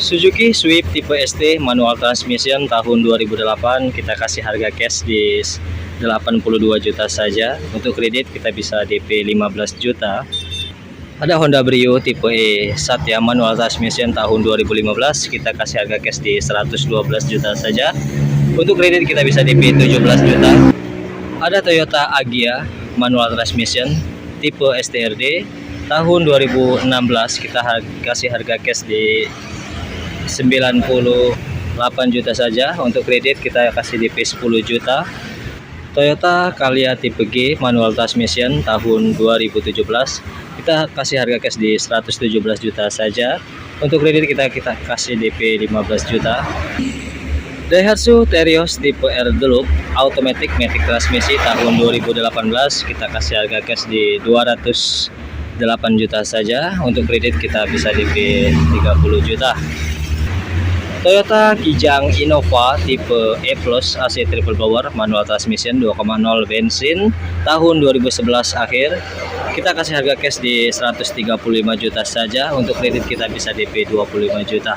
Suzuki Swift tipe ST manual transmission tahun 2008, kita kasih harga cash di 82 juta saja. Untuk kredit kita bisa DP 15 juta. Ada Honda Brio tipe E Satya manual transmission tahun 2015, kita kasih harga cash di 112 juta saja. Untuk kredit kita bisa DP 17 juta. Ada Toyota Agya manual transmission tipe STRD tahun 2016, kita kasih harga cash di 98 juta saja. Untuk kredit kita kasih DP 10 juta. Toyota Calya tipe G manual transmission tahun 2017, kita kasih harga cash di 117 juta saja. Untuk kredit kita kasih DP 15 juta. Daihatsu Terios tipe R Deluxe automatic matic transmisi tahun 2018, kita kasih harga cash di 208 juta saja. Untuk kredit kita bisa DP 30 juta. Toyota Kijang Innova tipe E Plus AC triple power manual transmission 2,0 bensin tahun 2011 akhir, kita kasih harga cash di 135 juta saja. Untuk kredit kita bisa DP 25 juta.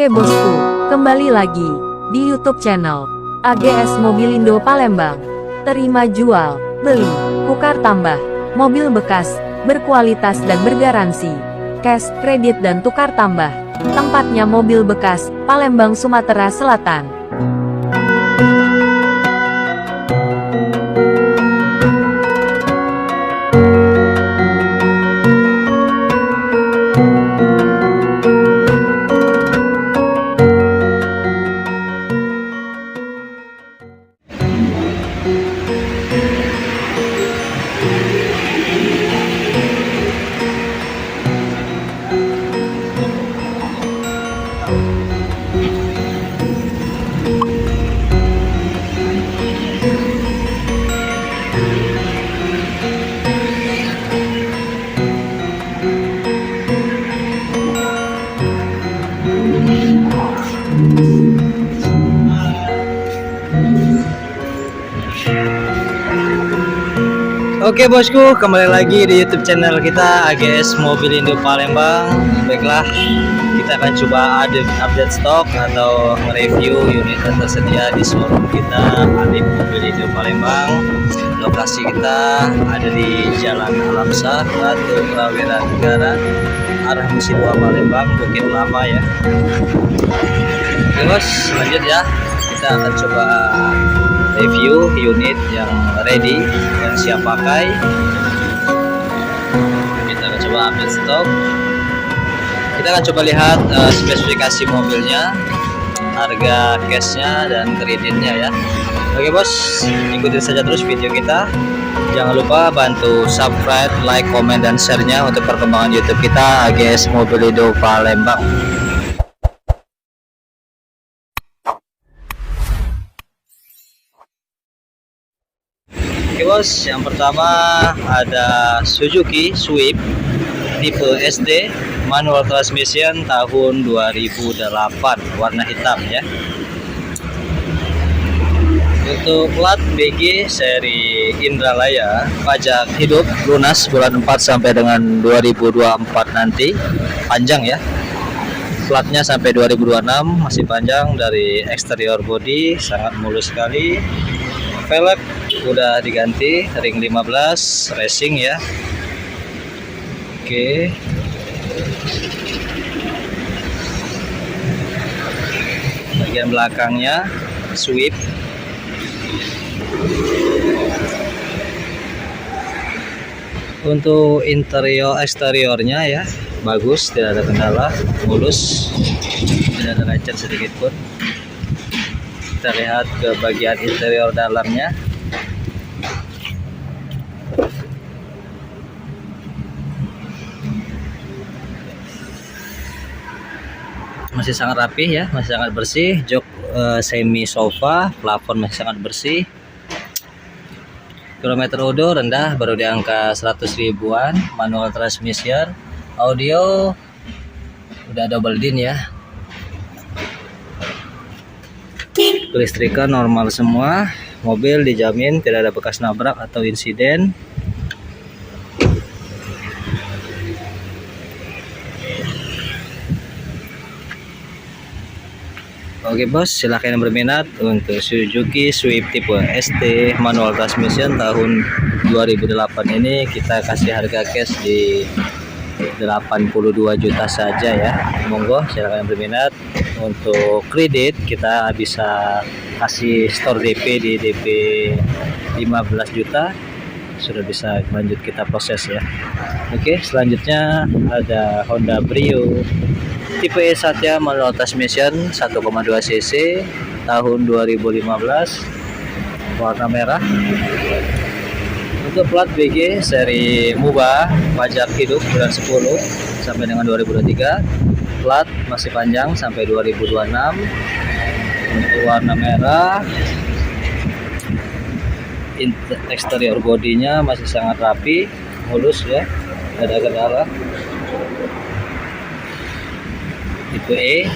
Oke bosku, kembali lagi di YouTube channel AGS Mobilindo Palembang. Terima jual, beli, tukar tambah, mobil bekas, berkualitas dan bergaransi. Cash, kredit dan tukar tambah. Tempatnya mobil bekas, Palembang, Sumatera Selatan. Oke bosku, kembali lagi di YouTube channel kita AGS Mobilindo Palembang. Baiklah, kita akan coba update stok atau review unit yang tersedia di showroom kita AGS Mobilindo Palembang. Lokasi kita ada di Jalan Alamsar, Batu Prawira Negara, arah Musi 2 Palembang, Bukit Lama ya. Oke bos, lanjut ya. Kita akan coba review unit yang ready, yang siap pakai. Kita akan coba update stok. Kita akan coba lihat spesifikasi mobilnya, harga cashnya dan kreditnya ya. Oke bos, ikutin saja terus video kita. Jangan lupa bantu subscribe, like, komen, dan share-nya untuk perkembangan YouTube kita AGS Mobilindo Palembang. Oke bos, yang pertama ada Suzuki Swift tipe SD manual transmission tahun 2008, warna hitam ya. Untuk plat BG seri Indralaya, pajak hidup lunas bulan 4 sampai dengan 2024 nanti, panjang ya. Platnya sampai 2026 masih panjang. Dari eksterior body sangat mulus sekali. Velg udah diganti, ring 15 racing ya. Oke. Bagian belakangnya Swift. Untuk interior eksteriornya ya bagus, tidak ada kendala, mulus, tidak ada lecet sedikit pun. Kita lihat ke bagian interior dalamnya. Masih sangat rapi ya, masih sangat bersih. Jok semi sofa, plafon masih sangat bersih. Kilometer odo rendah, baru di angka 100 ribuan. Manual transmission, audio udah double din ya. Kelistrikan normal semua, mobil dijamin tidak ada bekas nabrak atau insiden. Oke bos, silahkan yang berminat untuk Suzuki Swift tipe ST manual transmission tahun 2008 ini kita kasih harga cash di 82 juta saja ya. Monggo silahkan yang berminat. Untuk kredit kita bisa kasih store DP di DP 15 juta, sudah bisa lanjut kita proses ya. Oke, selanjutnya ada Honda Brio tipe E-Satya manual transmission 1,2 cc tahun 2015 warna merah. Untuk plat BG seri Muba, pajak hidup bulan 10 sampai dengan 2023, plat masih panjang sampai 2026. Untuk warna merah, eksterior bodinya masih sangat rapi, mulus ya, tidak ada kendala. Tipe E,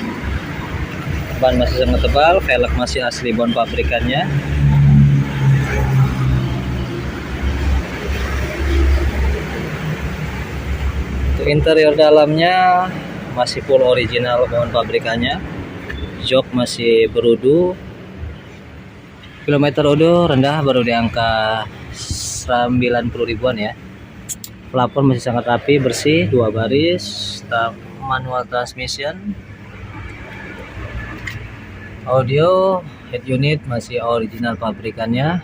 ban masih sangat tebal, velg masih asli bond pabrikannya. Untuk interior dalamnya masih full original bond pabrikannya, jok masih berudu, kilometer odo rendah baru di angka 90 ribuan ya. Plafon masih sangat rapi, bersih, 2 baris, manual transmission. Audio head unit masih original pabrikannya.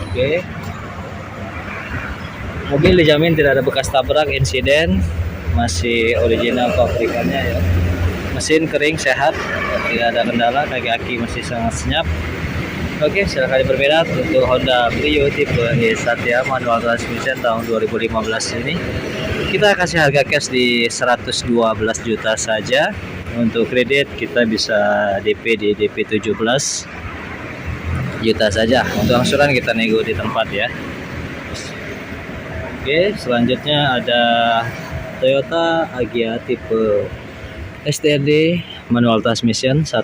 Oke. Mobil dijamin tidak ada bekas tabrak, insiden, masih original pabrikannya ya. Mesin kering sehat, tidak ada kendala, kaki masih sangat senyap. Oke, silahkan berminat untuk Honda Brio tipe E-Satya manual transmission tahun 2015 ini. Kita kasih harga cash di 112 juta saja. Untuk kredit kita bisa DP di DP 17 juta saja. Untuk angsuran kita nego di tempat ya. Oke, selanjutnya ada Toyota Agya tipe STRD manual transmission 1,0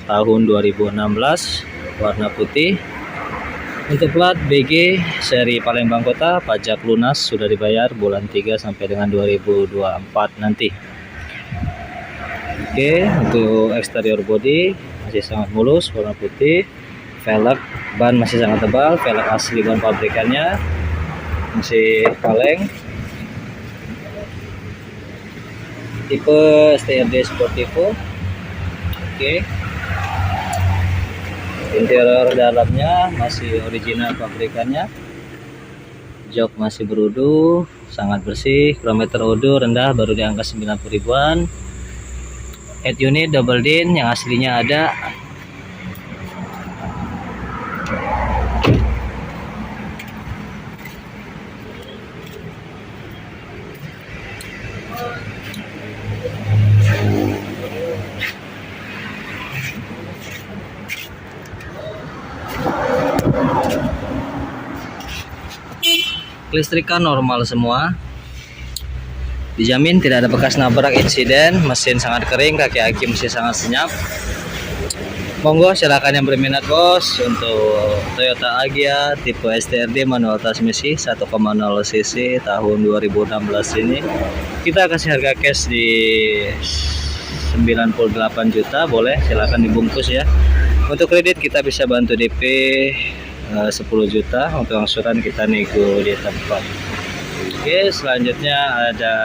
tahun 2016 warna putih. Untuk plat BG seri Palembang Kota, pajak lunas sudah dibayar bulan 3 sampai dengan 2024 nanti. Oke, untuk eksterior body masih sangat mulus warna putih. Velg ban masih sangat tebal, velg asli ban pabrikannya, masih kaleng. Tipe STRD Sportivo. Oke. Interior dalamnya masih original pabrikannya. Jok masih berudu, sangat bersih, kilometer odo rendah baru di angka 90 ribuan. Head unit double din yang aslinya ada. Kelistrikan normal semua, dijamin tidak ada bekas nabrak, insiden, mesin sangat kering, kaki masih sangat senyap. Monggo silakan yang berminat bos untuk Toyota Agya tipe STRD manual transmisi 1,0 cc tahun 2016 ini. Kita kasih harga cash di 98 juta, boleh silakan dibungkus ya. Untuk kredit kita bisa bantu DP 10 juta, untuk angsuran kita nego di tempat. Oke, selanjutnya ada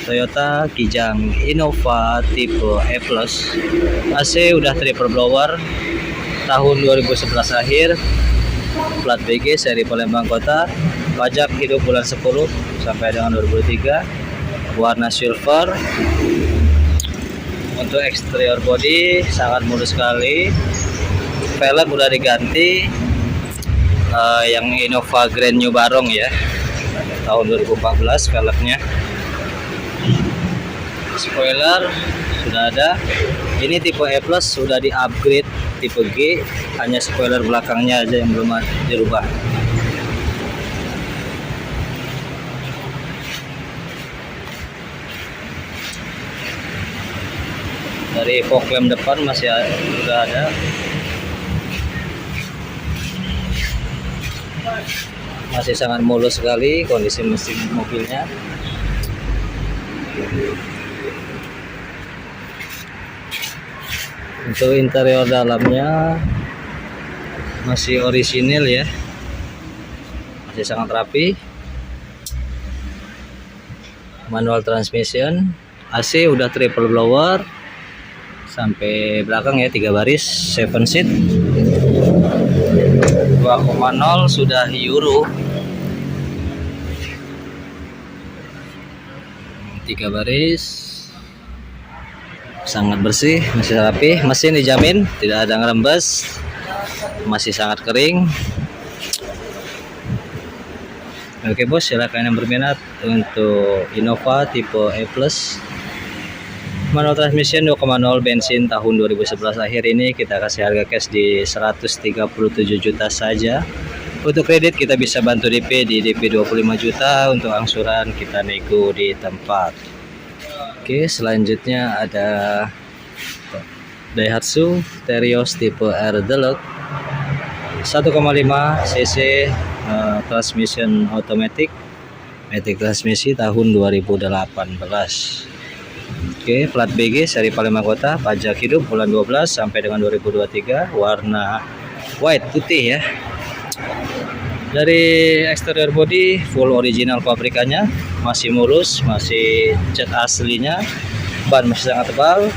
Toyota Kijang Innova tipe E+. AC udah triple blower tahun 2011 akhir. Plat BG seri Palembang Kota. Pajak hidup bulan 10 sampai dengan 2023. Warna silver. Untuk eksterior body sangat mulus sekali. Velg udah diganti. Yang Innova Grand New Barong ya. Tahun 2014 velgnya. Spoiler sudah ada. Ini tipe E+ sudah di upgrade tipe G, hanya spoiler belakangnya aja yang belum dirubah. Dari fog lamp depan masih sudah ada. Masih sangat mulus sekali kondisi mesin mobilnya. Untuk interior dalamnya masih orisinil ya, masih sangat rapi. Manual transmission, AC udah triple blower sampai belakang ya, 3 baris, 7 seat. 2,0 sudah Euro, 3 baris, sangat bersih, masih rapi. Mesin dijamin tidak ada ngerembes, masih sangat kering. Oke bos, silakan yang berminat untuk Innova tipe E+, manual transmission 2,0 bensin tahun 2011 akhir ini kita kasih harga cash di 137 juta saja. Untuk kredit kita bisa bantu DP di DP 25 juta, untuk angsuran kita nego di tempat. Oke, selanjutnya ada Daihatsu Terios tipe R Deluxe 1,5 cc transmission automatic, matic transmisi tahun 2018. Oke, plat BG seri Palembang Kota, pajak hidup bulan 12 sampai dengan 2023, warna white putih ya. Dari eksterior body full original pabrikannya, masih mulus, masih cat aslinya, ban masih sangat tebal,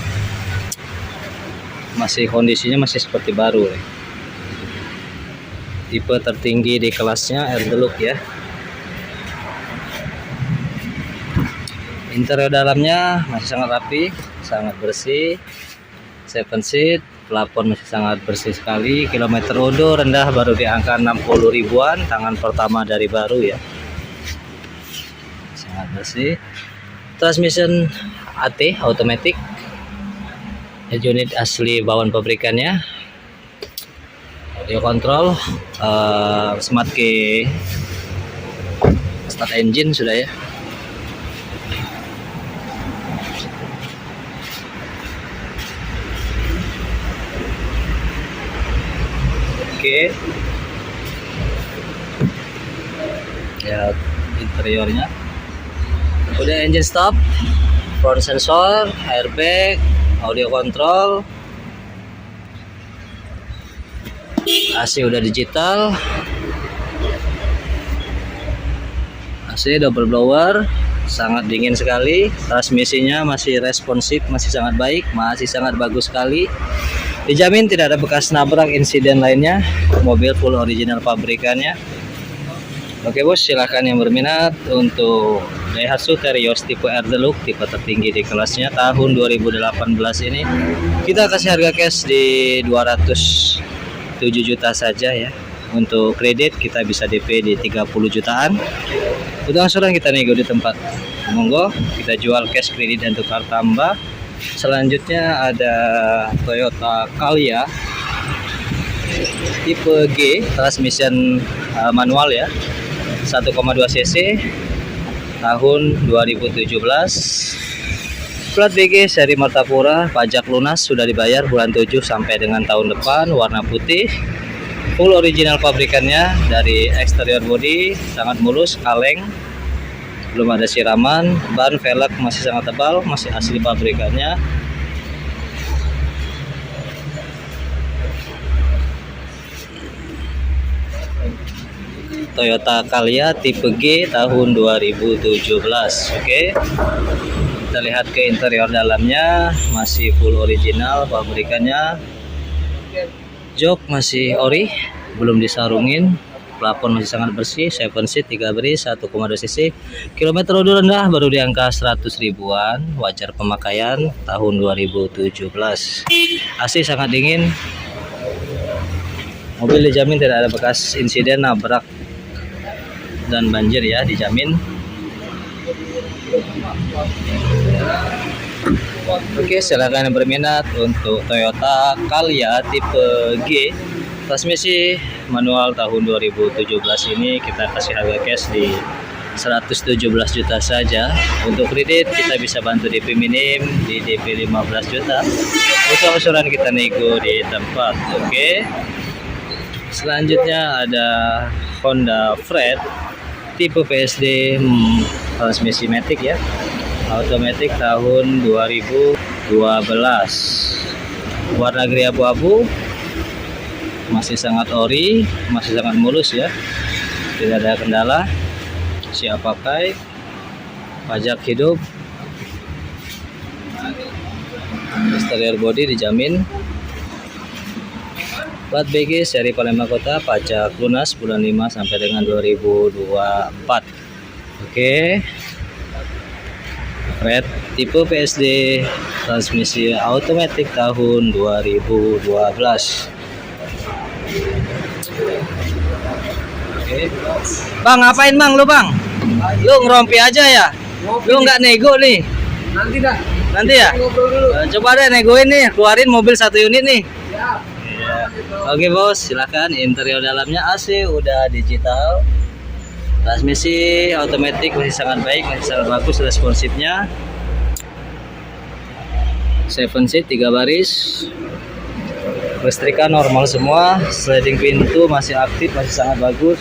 masih kondisinya masih seperti baru ya. Tipe tertinggi di kelasnya R Deluxe ya. Interior dalamnya masih sangat rapi, sangat bersih, 7 seat, plafon masih sangat bersih sekali. Kilometer odo rendah baru di angka 60 ribuan, tangan pertama dari baru ya, sangat bersih. Transmission AT automatic, unit asli bawaan pabrikannya. Audio control, smart key start engine sudah ya. Oke, ya interiornya udah engine stop, front sensor, airbag, audio control, AC udah digital, AC double blower, sangat dingin sekali. Transmisinya masih responsif, masih sangat baik, masih sangat bagus sekali. Dijamin tidak ada bekas nabrak insiden lainnya. Mobil full original pabrikannya. Oke bos, silahkan yang berminat untuk Daihatsu Terios tipe R Deluxe, tipe tertinggi di kelasnya tahun 2018 ini. Kita kasih harga cash di 207 juta saja ya. Untuk kredit kita bisa DP di 30 jutaan. Untuk angsuran kita nego di tempat. Monggo, kita jual cash, kredit dan tukar tambah. Selanjutnya ada Toyota Calya tipe G, transmission manual ya, 1,2 cc tahun 2017, plat BG seri Martapura, pajak lunas sudah dibayar bulan 7 sampai dengan tahun depan, warna putih, full original pabrikannya. Dari eksterior body sangat mulus, kaleng, belum ada siraman. Ban velg masih sangat tebal, masih asli pabrikannya. Toyota Calya tipe G tahun 2017. Oke, kita lihat ke interior dalamnya, masih full original pabrikannya. Jok masih ori, belum disarungin. Plafon masih sangat bersih, 7 seat, 3 baris, 1,2 cc. Kilometer odo rendah baru di angka 100 ribuan, wajar pemakaian tahun 2017. AC sangat dingin. Mobil dijamin tidak ada bekas insiden nabrak dan banjir ya, dijamin. Oke, silakan yang berminat untuk Toyota Calya tipe G, transmisi manual tahun 2017 ini kita kasih harga cash di 117 juta saja. Untuk kredit kita bisa bantu DP minim di DP 15 juta. Untuk angsuran kita nego di tempat. Oke. Selanjutnya ada Honda Freed tipe PSD transmisi matic ya. Automatic tahun 2012. Warna grey abu-abu. Masih sangat ori, masih sangat mulus ya. Tidak ada kendala. Siap pakai. Pajak hidup. Exterior body dijamin. Plat BG seri Palembang Kota, pajak lunas bulan 5 sampai dengan 2024. Oke. Red tipe PSD transmisi automatic tahun 2012. Oke. Bang, ngapain Bang lu Bang? Lu ngerompi aja ya? Lu nggak nego nih? Nanti dah. Nanti ya? Ngobrol dulu. Coba deh negoin nih, keluarin mobil 1 unit nih. Ya. Oke bos, silakan. Interior dalamnya AC udah digital. Transmisi otomatis masih sangat baik, masih sangat bagus responsifnya. 7 seat 3 baris. Listrikan normal semua. Sliding pintu masih aktif, masih sangat bagus.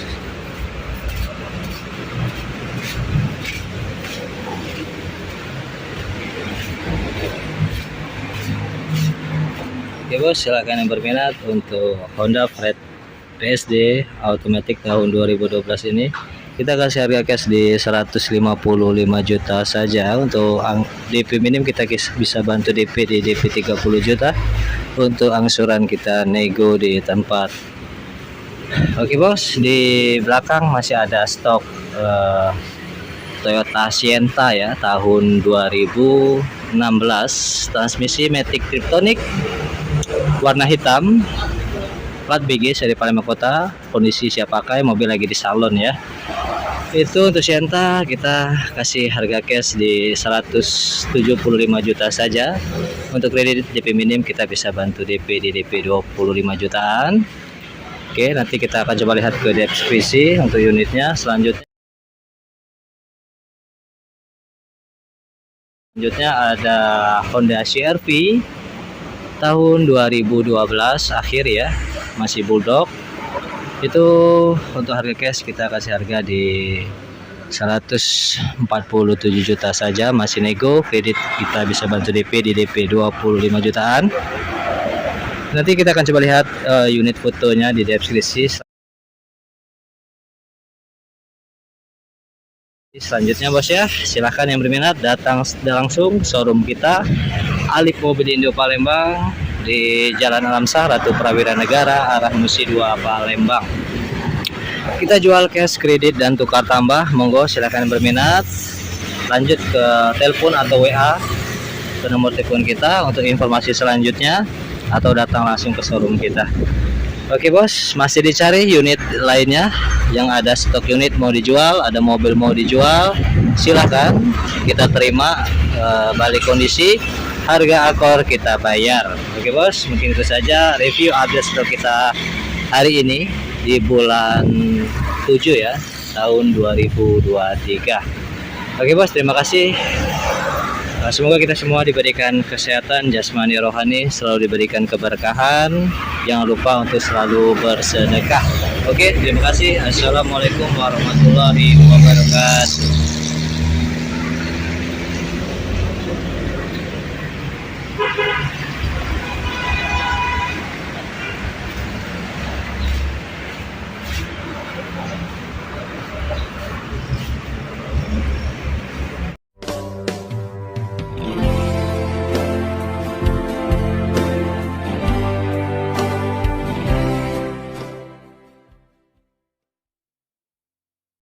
Oke bos, silakan yang berminat untuk Honda Freed PSD automatic tahun 2012 ini. Kita kasih harga cash di 155 juta saja. Untuk DP minim kita bisa bantu DP di DP 30 juta. Untuk angsuran kita nego di tempat. Oke bos, di belakang masih ada stok Toyota Sienta ya tahun 2016, transmisi matic Triptonic warna hitam, plat BG seri Palembang Kota, kondisi siap pakai, mobil lagi di salon ya. Itu untuk Sienta kita kasih harga cash di 175 juta saja. Untuk kredit DP minim kita bisa bantu DP di DP 25 jutaan. Oke, nanti kita akan coba lihat ke deskripsi untuk unitnya. Selanjutnya ada Honda CR-V tahun 2012 akhir ya, masih bulldog. Itu untuk harga cash kita kasih harga di 147 juta saja, masih nego. Kredit kita bisa bantu DP di DP 25 jutaan. Nanti kita akan coba lihat unit fotonya di deskripsi. Selanjutnya bos ya, silahkan yang berminat datang langsung showroom kita Alif Mobil Indo Palembang di Jalan Alamsah Ratu Prawira Negara arah Musi 2 Palembang. Kita jual cash, kredit dan tukar tambah. Monggo silahkan yang berminat lanjut ke telepon atau WA ke nomor telepon kita untuk informasi selanjutnya atau datang langsung ke showroom kita. Oke bos, masih dicari unit lainnya yang ada stok unit mau dijual, ada mobil mau dijual, silahkan kita terima balik kondisi, harga akor kita bayar. Oke bos, mungkin itu saja review update stok kita hari ini di bulan 7 ya tahun 2023. Oke bos, terima kasih. Semoga kita semua diberikan kesehatan jasmani rohani, selalu diberikan keberkahan. Jangan lupa untuk selalu bersedekah. Oke, terima kasih. Assalamualaikum warahmatullahi wabarakatuh.